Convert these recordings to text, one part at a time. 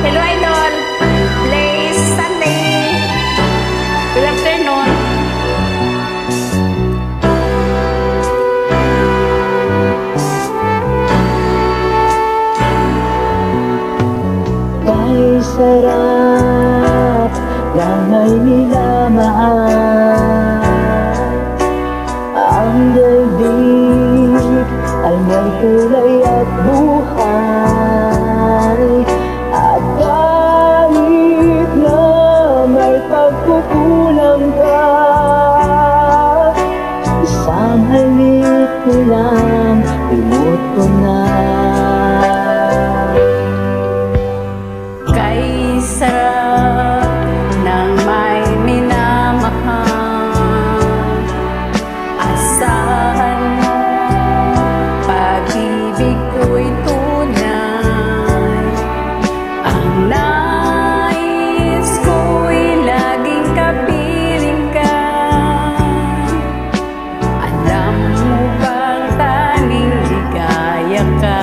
Hello, Idol! Blaze Sunday! Good afternoon! Ay sarap ng may nilamahal. Ang daigdig ay may kulay at buhay. At kahit na may pagkukulang ka, isang halik mo lang, limot ko na. Kay sarap ng may minamahal, asahan mo pag-ibig ko'y tunay. Ang nais ko'y laging kapiling ka. Alam mo bang tanging ligaya ka?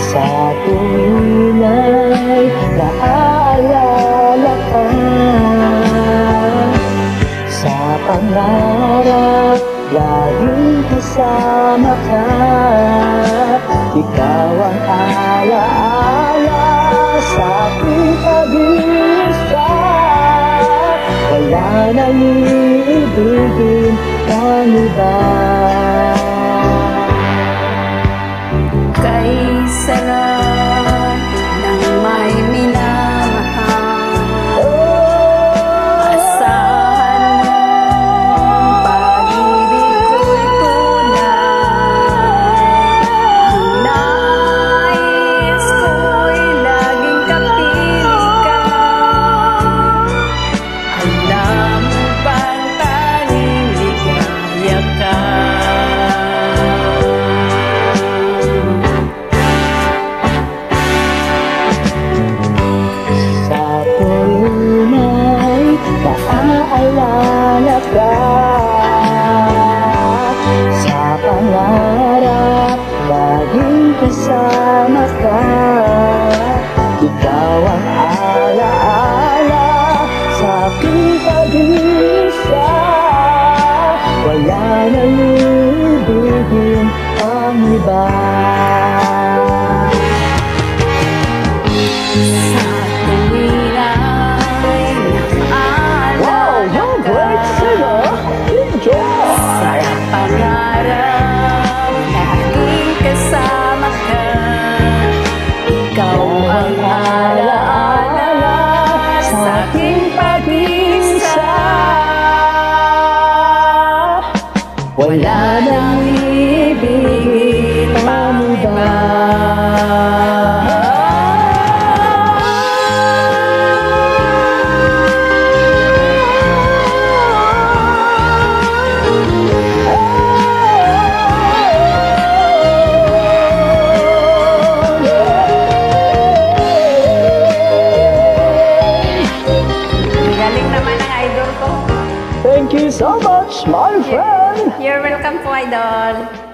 Sa tuwing ay naaalala ka, sa pangarap laging kasama ka. Ikaw ang alaala sa aking pag-iisa. Wala nang iibigin ang iba. Kay sarap ng may minamahal, asahan mo pag-ibig ko'y tunay. Ang nais ko'y laging kapiling ka. Alam mo bang tanging ligaya ka? Naaalala ka, sa pangarap laging kasama ka. Ikaw ang alaala sa aking pag-iisa. Wala nang iibigin ang iba. Wala nang ibigin pang iba. Galing naman ang idol ko. Thank you so much, my friend. You're welcome po, Idol.